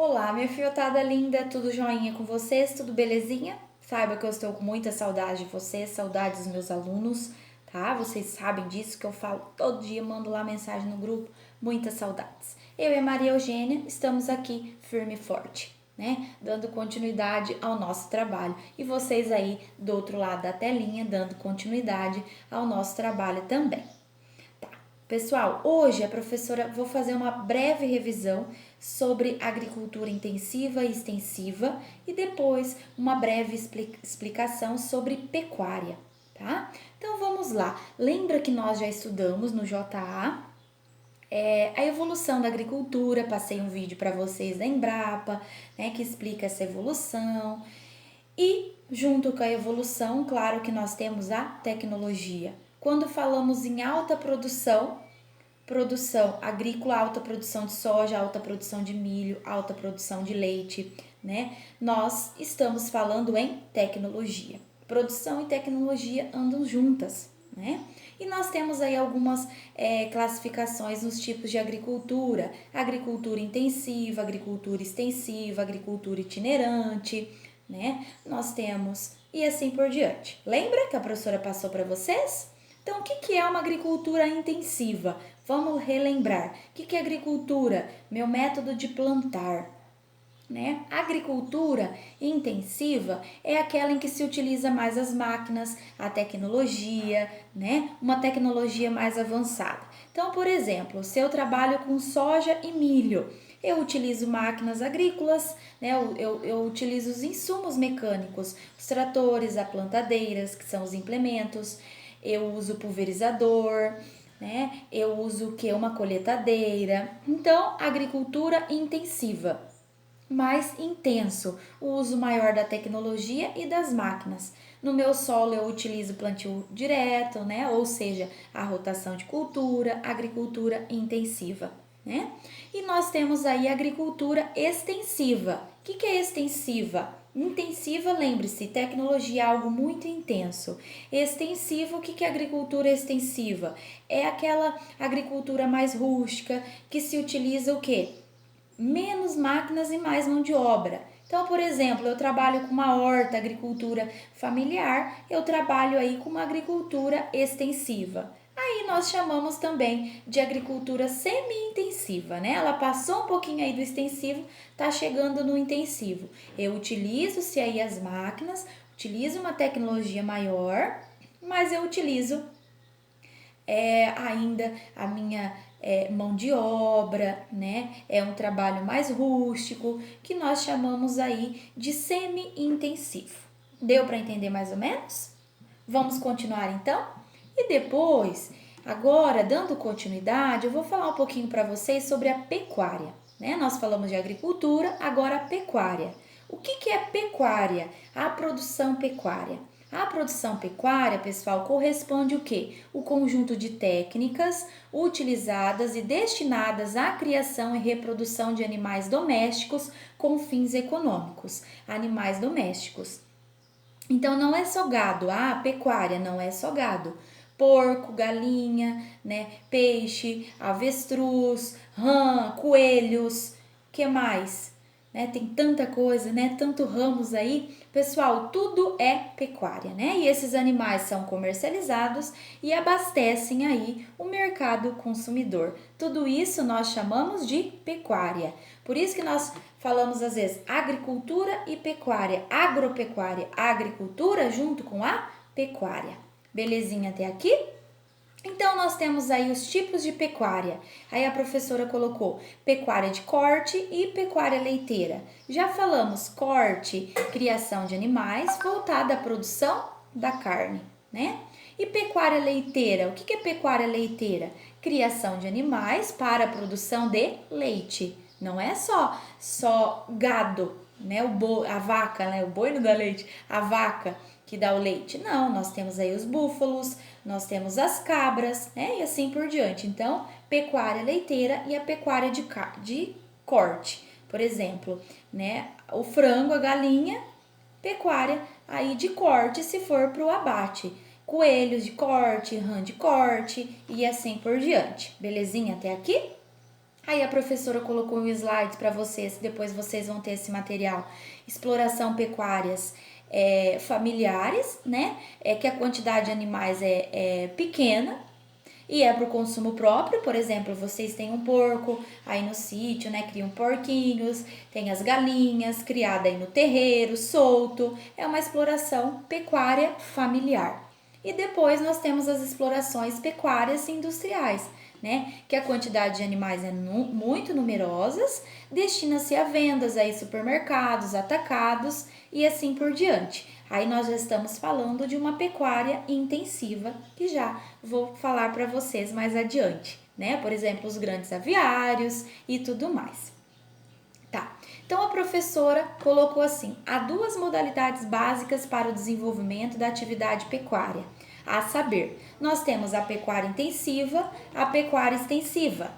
Olá, minha filhotada linda, tudo joinha com vocês? Tudo belezinha? Saiba que eu estou com muita saudade de vocês, saudades dos meus alunos, tá? Vocês sabem disso que eu falo todo dia, mando lá mensagem no grupo, muitas saudades. Eu e a Maria Eugênia estamos aqui firme e forte, né? Dando continuidade ao nosso trabalho. E vocês aí do outro lado da telinha, dando continuidade ao nosso trabalho também. Pessoal, hoje a professora vou fazer uma breve revisão sobre agricultura intensiva e extensiva e depois uma breve explicação sobre pecuária, tá? Então vamos lá. Lembra que nós já estudamos no JA a evolução da agricultura, passei um vídeo para vocês da Embrapa, né, que explica essa evolução. E junto com a evolução, claro que nós temos a tecnologia. Quando falamos em alta produção agrícola, alta produção de soja, alta produção de milho, alta produção de leite, né? Nós estamos falando em tecnologia. Produção e tecnologia andam juntas, né? E nós temos aí algumas classificações nos tipos de agricultura: agricultura intensiva, agricultura extensiva, agricultura itinerante, né? Nós temos e assim por diante. Lembra que a professora passou para vocês? Então, o que é uma agricultura intensiva? Vamos relembrar. O que é agricultura? Meu método de plantar. Né? Agricultura intensiva é aquela em que se utiliza mais as máquinas, a tecnologia, né? Uma tecnologia mais avançada. Então, por exemplo, se eu trabalho com soja e milho, eu utilizo máquinas agrícolas, né? Eu utilizo os insumos mecânicos, os tratores, as plantadeiras, que são os implementos, eu uso pulverizador, né? Eu uso o que? Uma colheitadeira. Então, agricultura intensiva, mais intenso, o uso maior da tecnologia e das máquinas. No meu solo eu utilizo plantio direto, né? Ou seja, a rotação de cultura, agricultura intensiva, né? E nós temos aí a agricultura extensiva. O que é extensiva? Intensiva, lembre-se, tecnologia é algo muito intenso. Extensivo, o que é agricultura extensiva? É aquela agricultura mais rústica, que se utiliza o quê? Menos máquinas e mais mão de obra. Então, por exemplo, eu trabalho com uma horta, agricultura familiar, eu trabalho aí com uma agricultura extensiva. Aí nós chamamos também de agricultura semi-intensiva, né? Ela passou um pouquinho aí do extensivo, tá chegando no intensivo. Eu utilizo-se aí as máquinas, utilizo uma tecnologia maior, mas eu utilizo ainda a minha mão de obra, né? É um trabalho mais rústico, que nós chamamos aí de semi-intensivo. Deu para entender mais ou menos? Vamos continuar então? E depois, agora dando continuidade, eu vou falar um pouquinho para vocês sobre a pecuária, né? Nós falamos de agricultura, agora a pecuária. O que é pecuária? A produção pecuária. A produção pecuária, pessoal, corresponde o quê? O conjunto de técnicas utilizadas e destinadas à criação e reprodução de animais domésticos com fins econômicos. Animais domésticos. Então, não é só gado. A pecuária não é só gado. Porco, galinha, né? Peixe, avestruz, rã, coelhos, que mais? Né? Tem tanta coisa, né? Tanto ramos aí. Pessoal, tudo é pecuária, né? E esses animais são comercializados e abastecem aí o mercado consumidor. Tudo isso nós chamamos de pecuária. Por isso que nós falamos às vezes agricultura e pecuária, agropecuária, agricultura junto com a pecuária. Belezinha até aqui? Então, nós temos aí os tipos de pecuária. Aí a professora colocou pecuária de corte e pecuária leiteira. Já falamos corte, criação de animais, voltada à produção da carne, né? E pecuária leiteira, o que é pecuária leiteira? Criação de animais para a produção de leite. Não é só gado, né? A vaca, né? O boi não dá leite, a vaca que dá o leite. Não, nós temos aí os búfalos, nós temos as cabras, né? E assim por diante. Então, pecuária leiteira e a pecuária de corte. Por exemplo, né? O frango, a galinha, pecuária aí de corte se for para o abate. Coelhos de corte, rã de corte e assim por diante. Belezinha até aqui? Aí a professora colocou um slide para vocês, depois vocês vão ter esse material. Exploração pecuárias familiares, né? Que a quantidade de animais é pequena e é para o consumo próprio. Por exemplo, vocês têm um porco aí no sítio, né? Criam porquinhos, tem as galinhas, criada aí no terreiro, solto. É uma exploração pecuária familiar. E depois nós temos as explorações pecuárias industriais, né? Que a quantidade de animais é muito numerosas, destina-se a vendas aí supermercados, atacados e assim por diante. Aí nós já estamos falando de uma pecuária intensiva, que já vou falar para vocês mais adiante, né? Por exemplo, os grandes aviários e tudo mais. Tá. Então a professora colocou assim: há duas modalidades básicas para o desenvolvimento da atividade pecuária. A saber, nós temos a pecuária intensiva, a pecuária extensiva.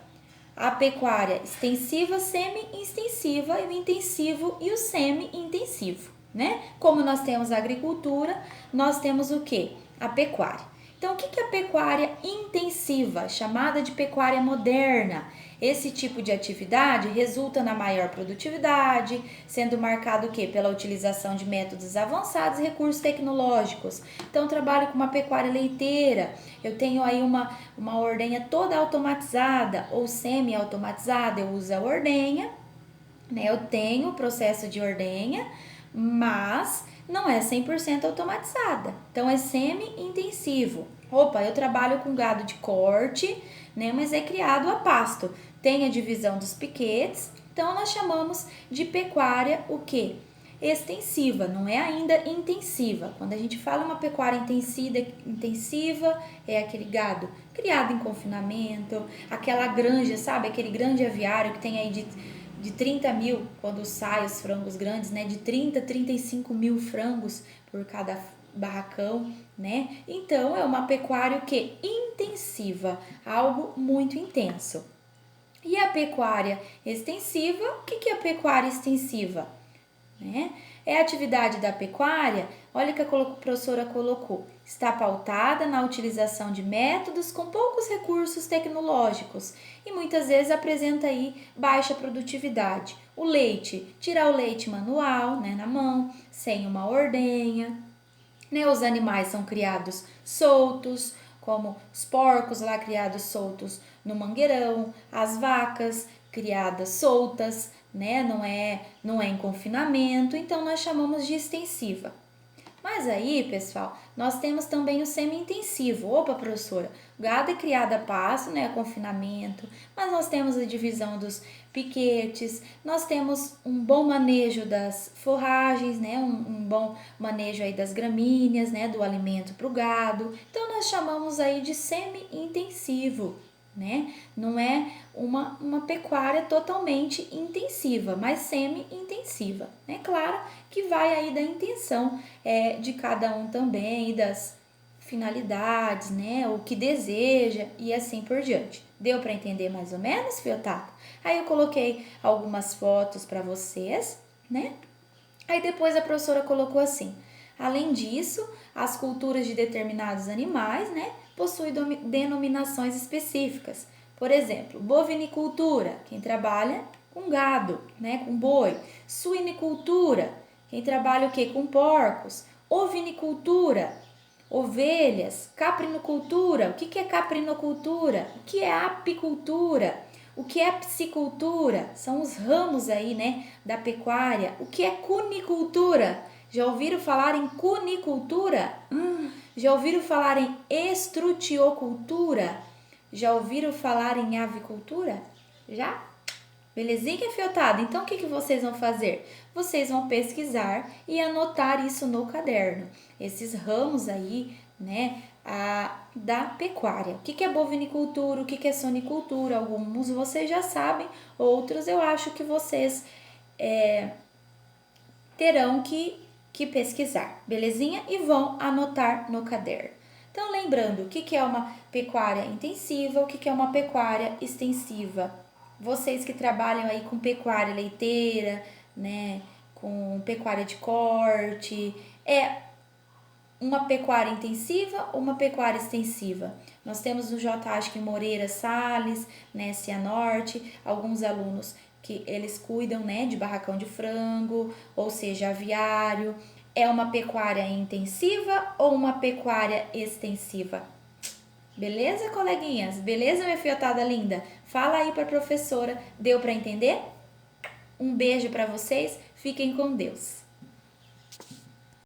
A pecuária extensiva, semi-extensiva e o intensivo e o semi-intensivo, né? Como nós temos a agricultura, nós temos o quê? A pecuária. Então, o que é a pecuária intensiva, chamada de pecuária moderna? Esse tipo de atividade resulta na maior produtividade, sendo marcado o quê? Pela utilização de métodos avançados e recursos tecnológicos. Então, trabalho com uma pecuária leiteira, eu tenho aí uma ordenha toda automatizada ou semi-automatizada, eu uso a ordenha, né? Eu tenho o processo de ordenha, mas não é 100% automatizada. Então é semi-intensivo. Opa, eu trabalho com gado de corte, né? Mas é criado a pasto. Tem a divisão dos piquetes. Então nós chamamos de pecuária o quê? Extensiva, não é ainda intensiva. Quando a gente fala uma pecuária intensiva, é aquele gado criado em confinamento, aquela granja, sabe? Aquele grande aviário que tem aí de 30 mil, quando sai os frangos grandes, né? De 30 a 35 mil frangos por cada barracão, né? Então, é uma pecuária que intensiva, algo muito intenso. E a pecuária extensiva, o que é a pecuária extensiva? Né? É a atividade da pecuária, olha que a professora colocou, está pautada na utilização de métodos com poucos recursos tecnológicos e muitas vezes apresenta aí baixa produtividade. O leite, tirar o leite manual, né, na mão, sem uma ordenha, né? Os animais são criados soltos, como os porcos lá criados soltos no mangueirão, as vacas criadas soltas, né? Não é em confinamento, então nós chamamos de extensiva. Mas aí, pessoal, nós temos também o semi-intensivo. Opa, professora, o gado é criado a pasto, né, a confinamento, mas nós temos a divisão dos piquetes, nós temos um bom manejo das forragens, né, um bom manejo aí das gramíneas, né, do alimento para o gado. Então, nós chamamos aí de semi-intensivo, né? Não é uma pecuária totalmente intensiva, mas semi-intensiva, né? Claro que vai aí da intenção de cada um também e das finalidades, né? O que deseja e assim por diante. Deu para entender mais ou menos, fiotado? Aí eu coloquei algumas fotos para vocês, né? Aí depois a professora colocou assim: além disso, as culturas de determinados animais, né, possuem denominações específicas. Por exemplo, bovinicultura, quem trabalha com gado, né, com boi. Suinicultura, quem trabalha o quê? Com porcos. Ovinicultura, ovelhas. Caprinocultura, o que é caprinocultura? O que é apicultura? O que é piscicultura? São os ramos aí, né, da pecuária. O que é cunicultura? Já ouviram falar em cunicultura? Já ouviram falar em estrutiocultura? Já ouviram falar em avicultura? Já? Belezinha, fiotado? Então, o que vocês vão fazer? Vocês vão pesquisar e anotar isso no caderno. Esses ramos aí, né, da pecuária. O que é bovinicultura? O que é sonicultura? Alguns vocês já sabem, outros eu acho que vocês terão que pesquisar, belezinha? E vão anotar no caderno. Então, lembrando, o que é uma pecuária intensiva, o que é uma pecuária extensiva. Vocês que trabalham aí com pecuária leiteira, né, com pecuária de corte, é uma pecuária intensiva ou uma pecuária extensiva? Nós temos no JASC Moreira Salles, né, Cianorte, alguns alunos que eles cuidam, né, de barracão de frango, ou seja, aviário. É uma pecuária intensiva ou uma pecuária extensiva? Beleza, coleguinhas? Beleza, minha fiotada linda? Fala aí para a professora. Deu para entender? Um beijo para vocês. Fiquem com Deus.